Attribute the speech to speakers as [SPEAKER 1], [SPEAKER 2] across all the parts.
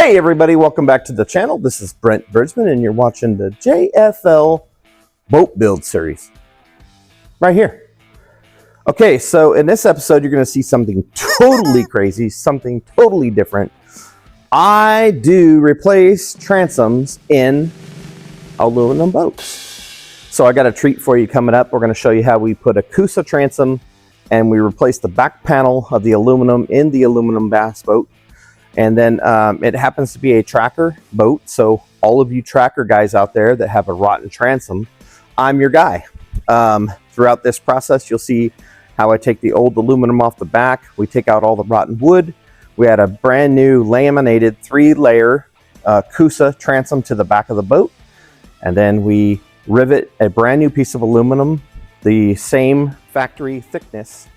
[SPEAKER 1] Hey everybody, welcome back to the channel. This is Brent and you're watching the JFL Boat Build Series right here. Okay, so in this episode, you're going to see something totally crazy, something totally different. I do replace transoms in aluminum boats. So I got a treat for you coming up. We're going to show you how we put a Coosa transom and we replace the back panel of the aluminum in the aluminum bass boat. And then it happens to be a tracker boat. So all of you tracker guys out there that have a rotten transom, I'm your guy. Throughout this process, you'll see how I take the old aluminum off the back. We take out all the rotten wood. We add a brand new laminated 3-layer Coosa transom to the back of the boat. And then we rivet a brand new piece of aluminum, the same factory thickness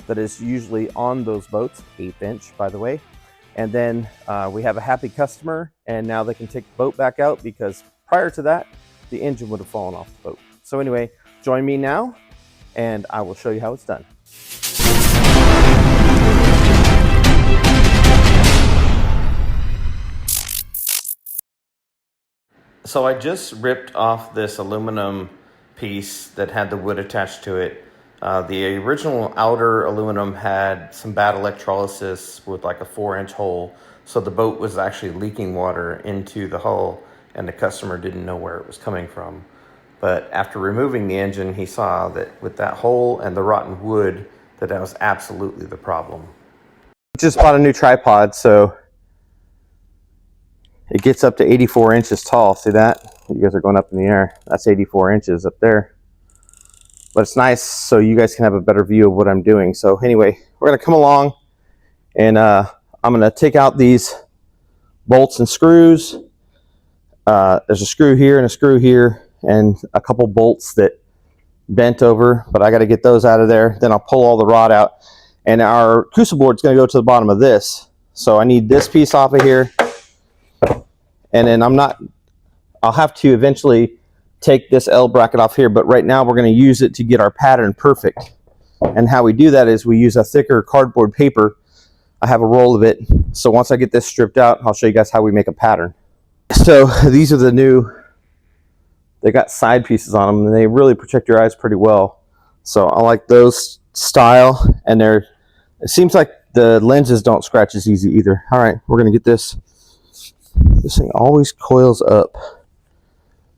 [SPEAKER 1] that is usually on those boats, 1/8 inch by the way. And then we have a happy customer, and now they can take the boat back out because prior to that, the engine would have fallen off the boat. So anyway, join me now, and I will show you how it's done. So I just ripped off this aluminum piece that had the wood attached to it. The original outer aluminum had some bad electrolysis with like a 4-inch hole. So the boat was actually leaking water into the hull and the customer didn't know where it was coming from. But after removing the engine, he saw that with that hole and the rotten wood, that was absolutely the problem. Just bought a new tripod, so it gets up to 84 inches tall. See that? You guys are going up in the air. That's 84 inches up there. But it's nice so you guys can have a better view of what I'm doing. So anyway, we're going to come along and I'm going to take out these bolts and screws. There's a screw here and a screw here and a couple bolts that bent over, but I got to get those out of there. Then I'll pull all the rod out, and our Coosa board is going to go to the bottom of this. So I need this piece off of here, and then I'll have to eventually take this L bracket off here, but right now we're going to use it to get our pattern perfect. And how we do that is we use a thicker cardboard paper. I have a roll of it. So once I get this stripped out, I'll show you guys how we make a pattern. So these are the new, they got side pieces on them and they really protect your eyes pretty well. So I like those style, and it seems like the lenses don't scratch as easy either. All right, we're going to get this. This thing always coils up.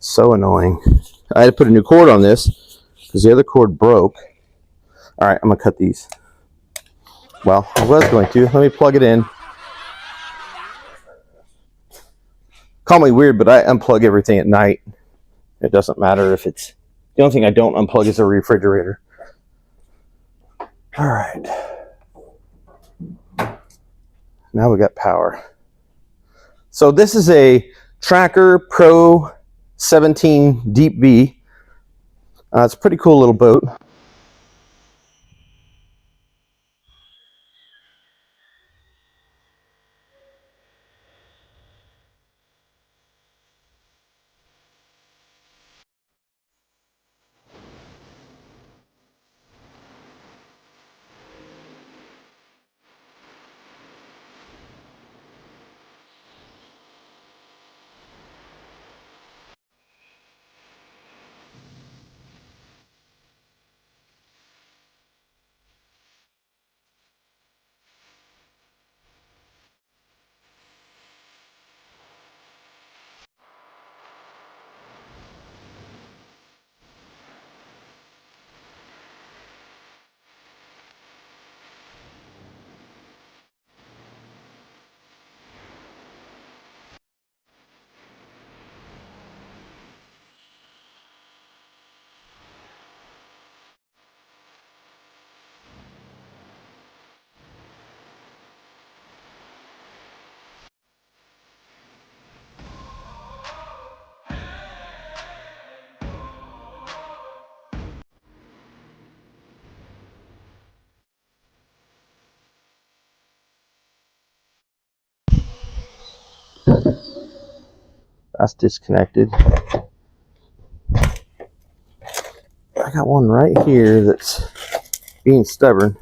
[SPEAKER 1] So annoying. I had to put a new cord on this because the other cord broke. All right, I'm gonna cut these. Well, I was going to. Let me plug it in. Call me weird, but I unplug everything at night. It doesn't matter if it's... The only thing I don't unplug is a refrigerator. All right. Now we got power. So this is a Basstracker Pro 17 Deep V. It's a pretty cool little boat. That's disconnected. I got one right here that's being stubborn.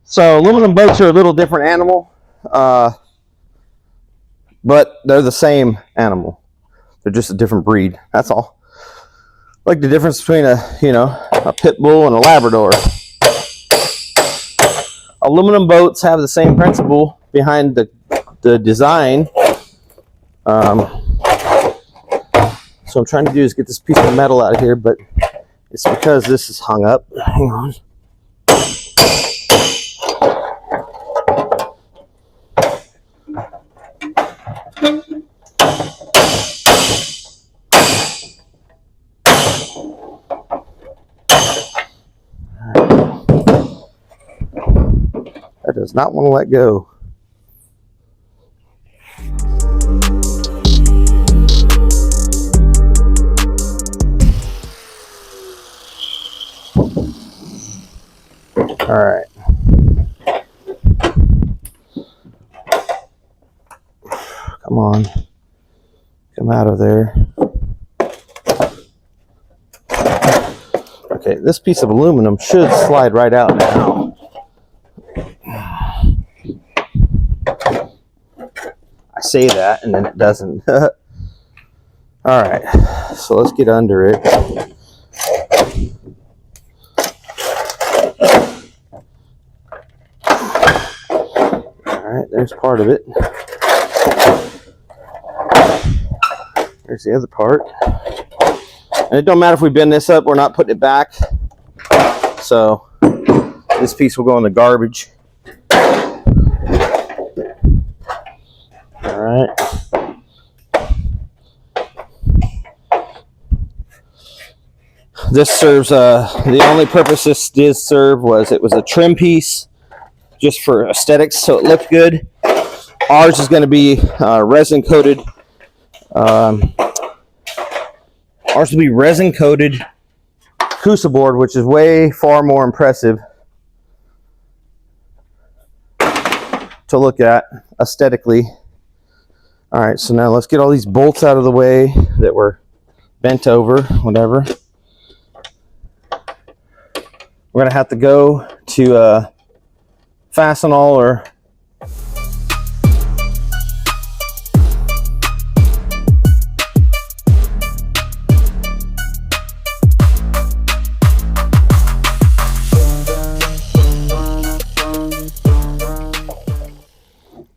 [SPEAKER 1] So aluminum boats are a little different animal, but they're the same animal. They're just a different breed. That's all. Like the difference between a pit bull and a Labrador. Aluminum boats have the same principle behind the design. So I'm trying to do is get this piece of metal out of here, but it's because this is hung up. Hang on. That does not want to let go. All right. Come on. Come out of there. Okay, this piece of aluminum should slide right out now. I say that and then it doesn't. All right, so let's get under it. All right, there's part of it. There's the other part. And it don't matter if we bend this up, we're not putting it back. So this piece will go in the garbage. All right. This serves, the only purpose this did serve was it was a trim piece just for aesthetics, so it looked good. Ours is going to be resin coated. Ours will be resin coated Coosa board, which is way far more impressive to look at aesthetically. All right, so now let's get all these bolts out of the way that were bent over, whatever. We're gonna have to go to Fastenal or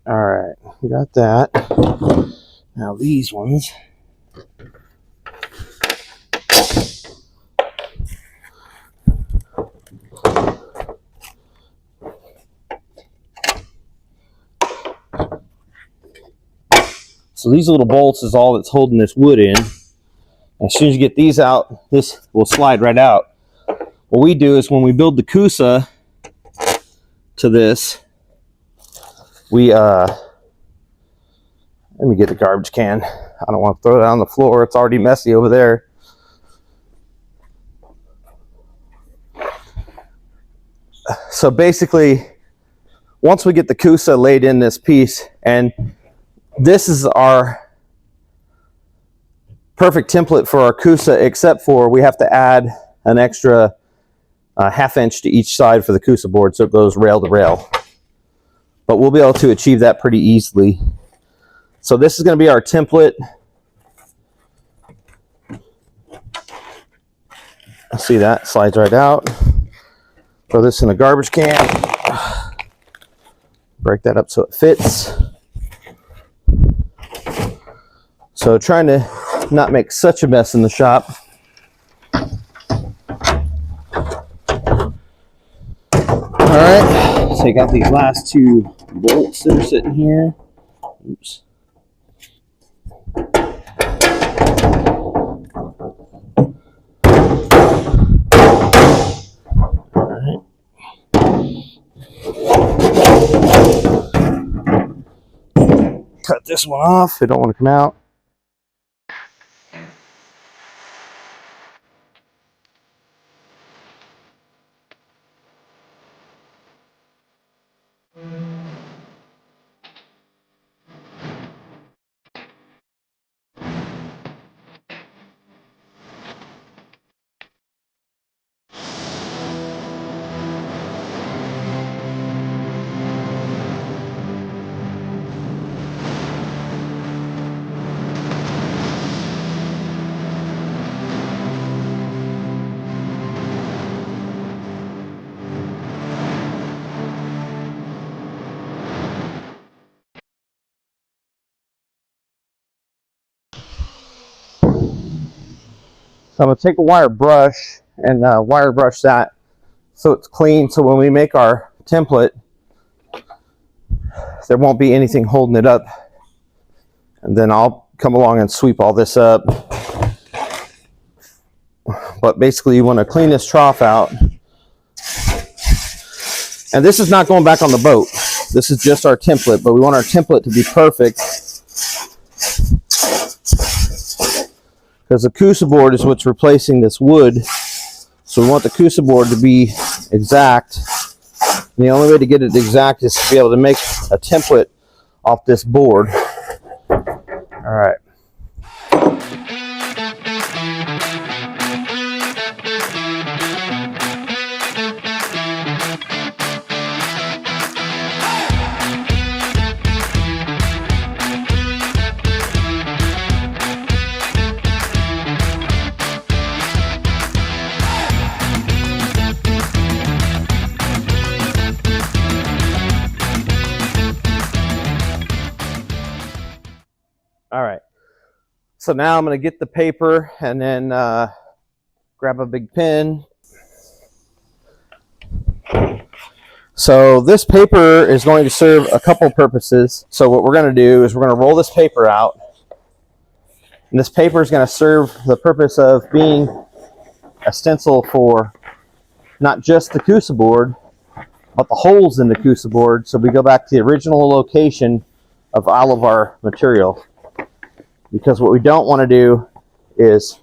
[SPEAKER 1] all right, we got that. Now these ones. So these little bolts is all that's holding this wood in. As soon as you get these out, this will slide right out. What we do is when we build the Coosa to this, we let me get the garbage can. I don't want to throw it on the floor. It's already messy over there. So basically, once we get the Coosa laid in this piece, and this is our perfect template for our Coosa, except for we have to add an extra ½ inch to each side for the Coosa board, so it goes rail to rail. But we'll be able to achieve that pretty easily. So this is going to be our template. See that? Slides right out. Throw this in the garbage can. Break that up so it fits. So trying to not make such a mess in the shop. All right, take out these last two bolts that are sitting here. Oops. All right. Cut this one off. They don't want to come out. So I'm going to take a wire brush and wire brush that so it's clean, so when we make our template, there won't be anything holding it up. And then I'll come along and sweep all this up. But basically you want to clean this trough out. And this is not going back on the boat. This is just our template, but we want our template to be perfect. Because the Coosa board is what's replacing this wood. So we want the Coosa board to be exact. And the only way to get it exact is to be able to make a template off this board. All right. All right, so now I'm going to get the paper and then grab a big pen. So this paper is going to serve a couple purposes. So what we're going to do is we're going to roll this paper out. And this paper is going to serve the purpose of being a stencil for not just the Coosa board, but the holes in the Coosa board. So we go back to the original location of all of our material. Because what we don't want to do is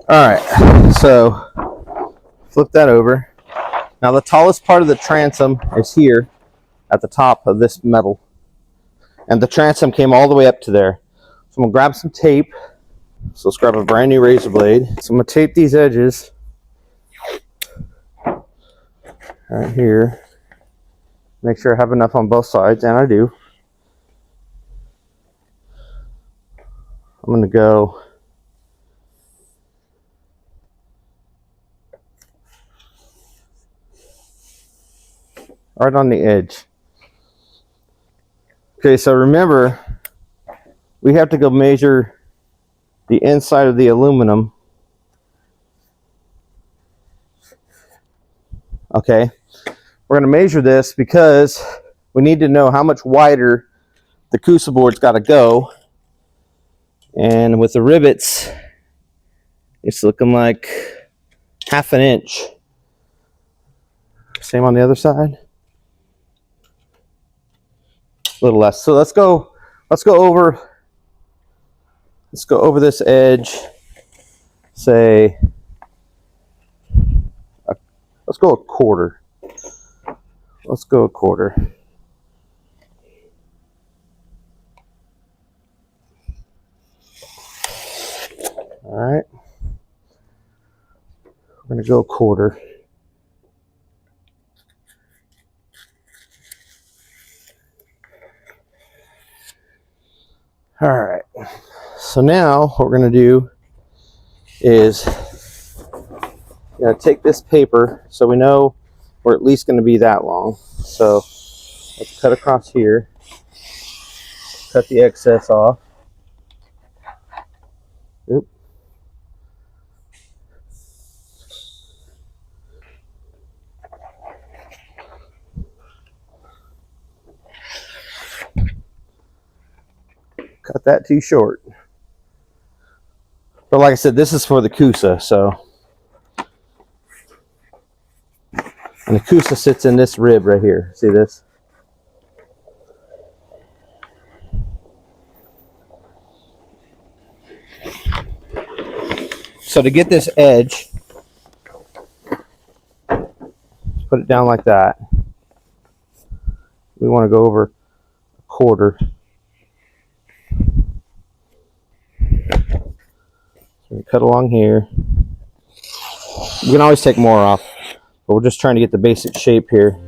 [SPEAKER 1] alright, so flip that over. Now the tallest part of the transom is here at the top of this metal. And the transom came all the way up to there. So I'm going to grab some tape. So let's grab a brand new razor blade. So I'm going to tape these edges right here. Make sure I have enough on both sides, and I do. I'm going to go right on the edge. Okay, so remember, we have to go measure the inside of the aluminum. Okay, we're going to measure this because we need to know how much wider the Coosa board's got to go. And with the rivets, it's looking like 1/2 inch. Same on the other side. A little less. So let's go over this edge, say, let's go a quarter. Let's go a quarter. All right. We're going to go a quarter. All right. So now what we're going to do is take this paper so we know we're at least going to be that long. So let's cut across here, cut the excess off. Oop. Cut that too short. But like I said, this is for the Coosa, so. And the Coosa sits in this rib right here. See this? So to get this edge, put it down like that. We want to go over a quarter. So we cut along here. We can always take more off, but we're just trying to get the basic shape here.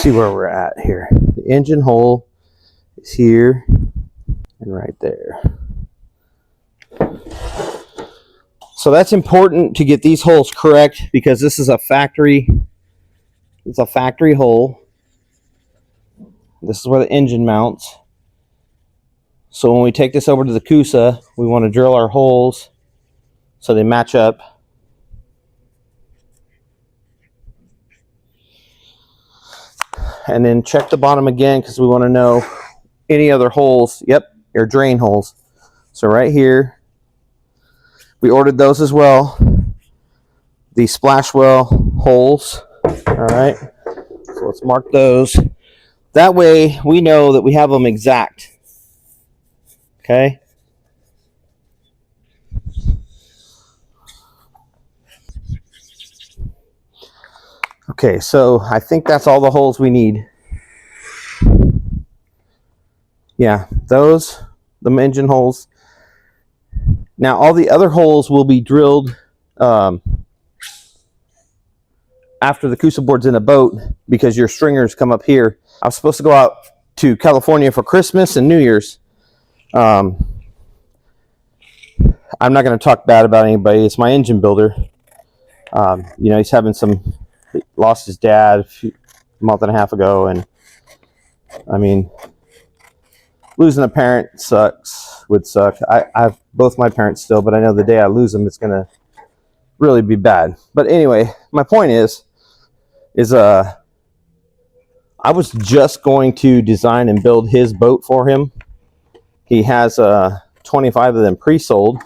[SPEAKER 1] see where we're at here. The engine hole is here and right there. So that's important to get these holes correct, because this is a factory, it's a factory hole. This is where the engine mounts. So when we take this over to the Coosa, we want to drill our holes so they match up. And then check the bottom again, because we want to know any other holes. Yep, your drain holes. So right here, we ordered those as well. The splash well holes. All right. So let's mark those. That way we know that we have them exact. Okay. Okay, so I think that's all the holes we need. Yeah, those, the engine holes. Now all the other holes will be drilled after the Coosa board's in a boat, because your stringers come up here. I was supposed to go out to California for Christmas and New Year's. I'm not going to talk bad about anybody. It's my engine builder. You know, he's having some, he lost his dad a month and a half ago, and I mean, losing a parent sucks, would suck. I have both my parents still, but I know the day I lose them, it's going to really be bad. But anyway, my point is I was just going to design and build his boat for him. He has 25 of them pre-sold,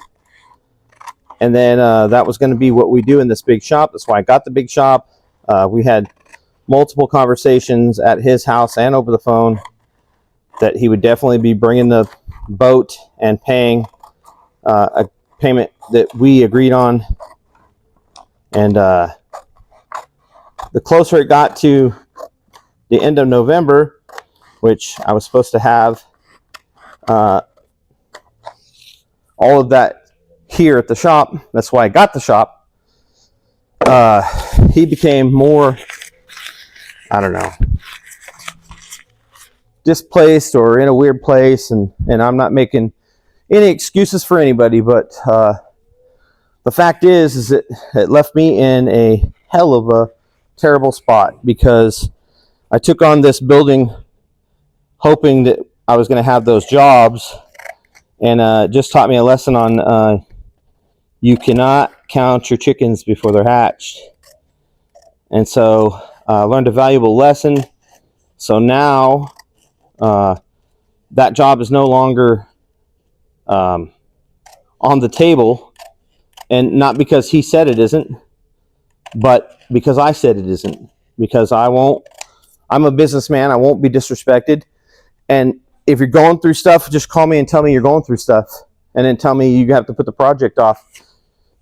[SPEAKER 1] and then that was going to be what we do in this big shop. That's why I got the big shop. We had multiple conversations at his house and over the phone that he would definitely be bringing the boat and paying a payment that we agreed on. And the closer it got to the end of November, which I was supposed to have all of that here at the shop, that's why I got the shop, he became more, I don't know, displaced or in a weird place, and I'm not making any excuses for anybody, but the fact is that it left me in a hell of a terrible spot, because I took on this building hoping that I was going to have those jobs, and it just taught me a lesson on you cannot count your chickens before they're hatched. And so I learned a valuable lesson. So now that job is no longer on the table, and not because he said it isn't, but because I said it isn't. Because I'm a businessman, I won't be disrespected. And if you're going through stuff, just call me and tell me you're going through stuff, and then tell me you have to put the project off.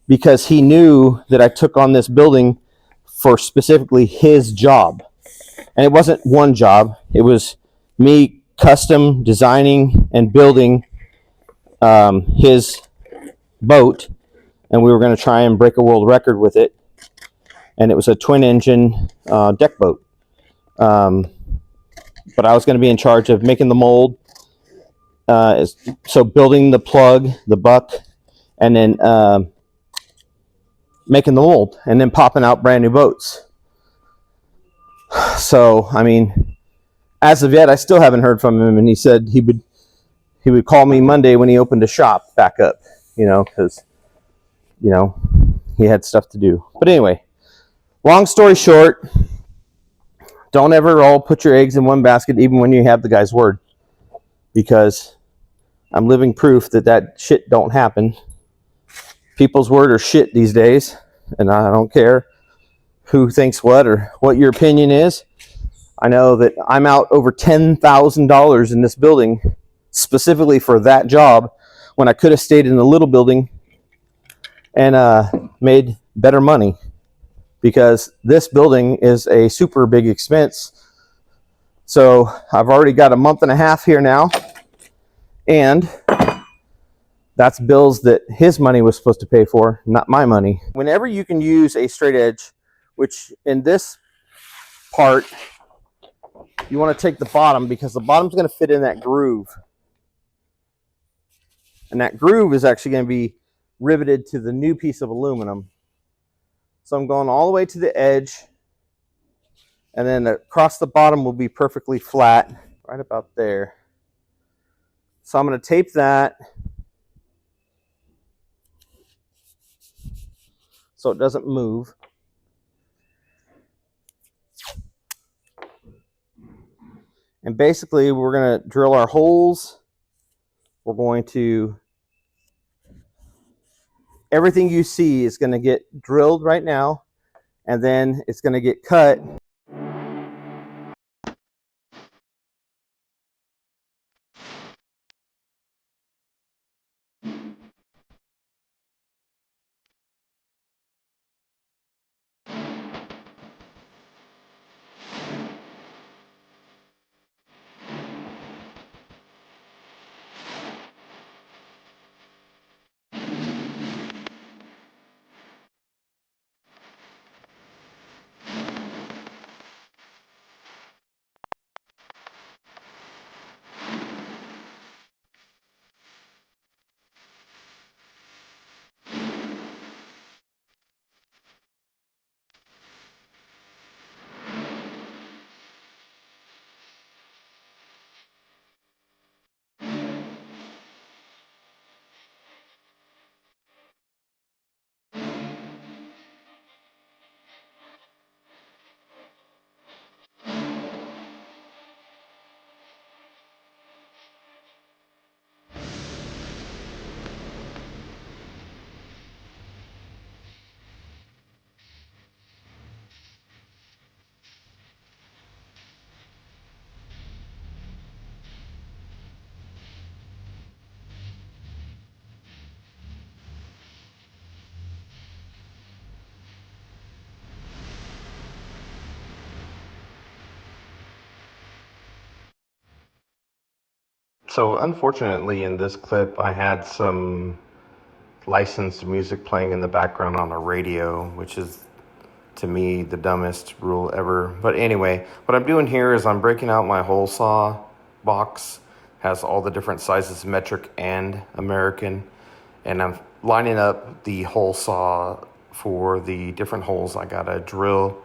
[SPEAKER 1] Because he knew that I took on this building for specifically his job. And it wasn't one job, it was me custom designing and building his boat, and we were going to try and break a world record with it. And it was a twin engine deck boat. But I was going to be in charge of making the mold, so building the plug, the buck, and then making the mold, and then popping out brand new boats. So I mean, as of yet, I still haven't heard from him, and he said he would call me Monday when he opened a shop back up, you know, because, you know, he had stuff to do. But anyway, long story short, don't ever all put your eggs in one basket, even when you have the guy's word, because I'm living proof that that shit don't happen. People's word are shit these days, and I don't care who thinks what or what your opinion is. I know that I'm out over $10,000 in this building specifically for that job, when I could have stayed in the little building and made better money, because this building is a super big expense. So I've already got a month and a half here now, and that's bills that his money was supposed to pay for, not my money. Whenever you can use a straight edge, which in this part you want to take the bottom, because the bottom's going to fit in that groove. And that groove is actually going to be riveted to the new piece of aluminum. So I'm going all the way to the edge, and then across the bottom will be perfectly flat, right about there. So I'm going to tape that so it doesn't move. And basically we're going to drill our holes. We're going to, everything you see is going to get drilled right now, and then it's going to get cut. So unfortunately in this clip I had some licensed music playing in the background on a radio, which is to me the dumbest rule ever. But anyway, what I'm doing here is I'm breaking out my hole saw box. Has all the different sizes, metric and American, and I'm lining up the hole saw for the different holes I gotta drill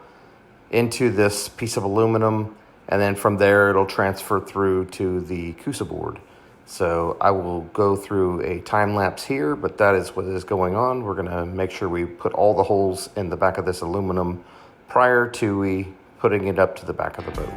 [SPEAKER 1] into this piece of aluminum, and then from there it'll transfer through to the Coosa board. So I will go through a time lapse here, but that is what is going on. We're gonna make sure we put all the holes in the back of this aluminum prior to putting it up to the back of the boat.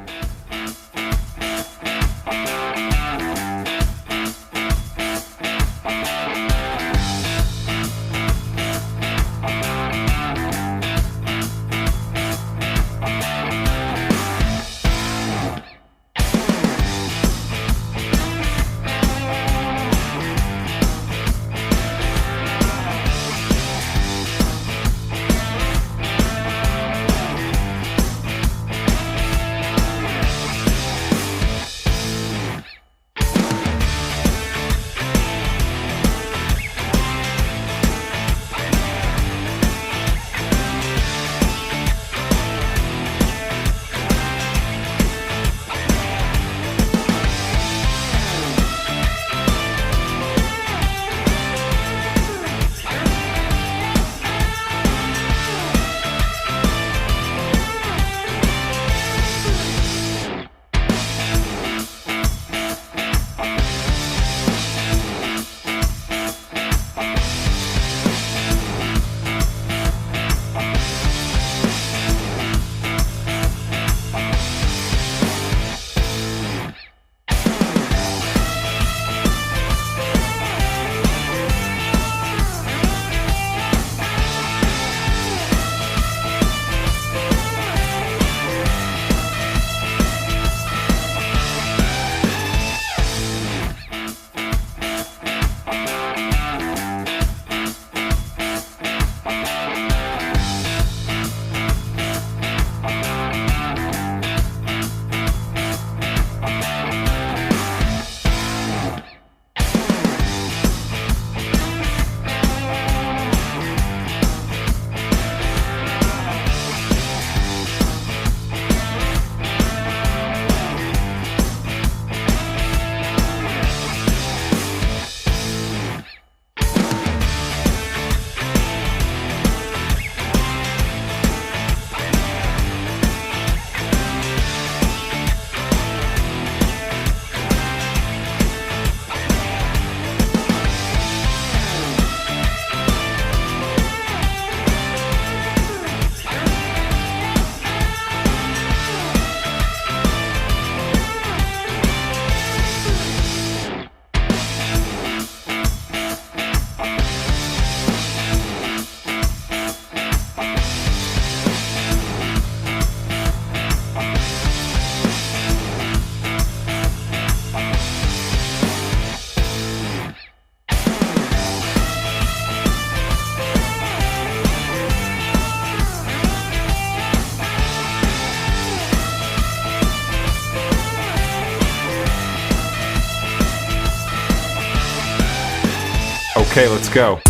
[SPEAKER 2] Okay, let's go.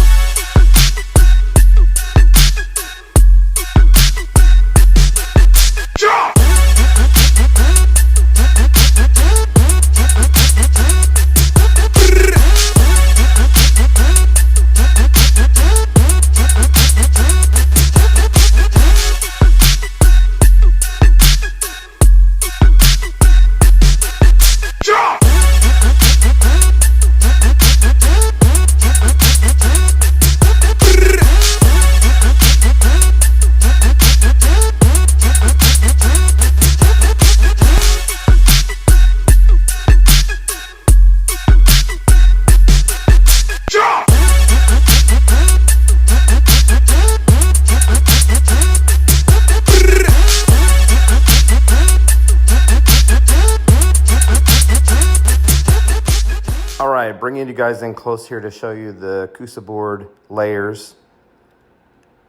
[SPEAKER 1] Bringing you guys in close here to show you the Coosa board layers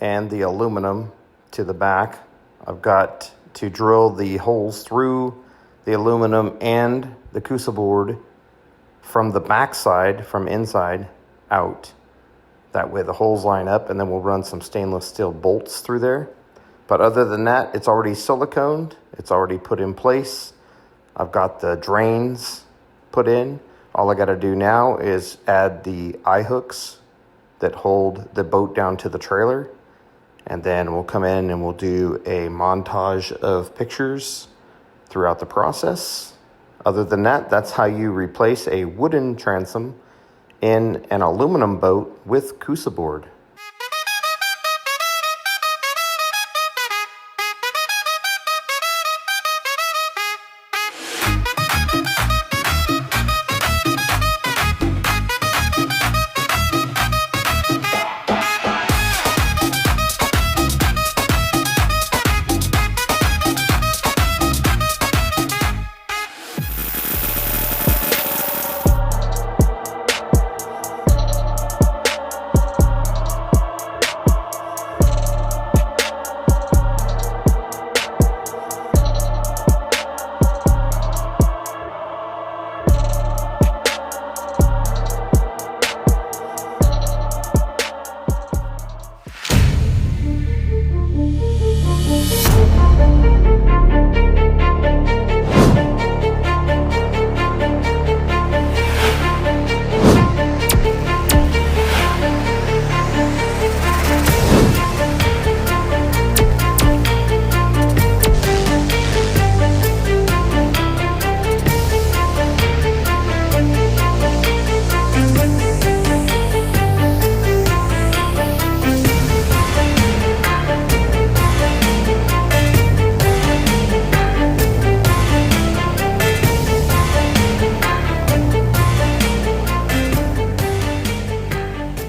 [SPEAKER 1] and the aluminum to the back. I've got to drill the holes through the aluminum and the Coosa board from the back side, from inside out. That way the holes line up, and then we'll run some stainless steel bolts through there. But other than that, it's already siliconed, it's already put in place. I've got the drains put in. All I got to do now is add the eye hooks that hold the boat down to the trailer. And then we'll come in and we'll do a montage of pictures throughout the process. Other than that, that's how you replace a wooden transom in an aluminum boat with Coosa board.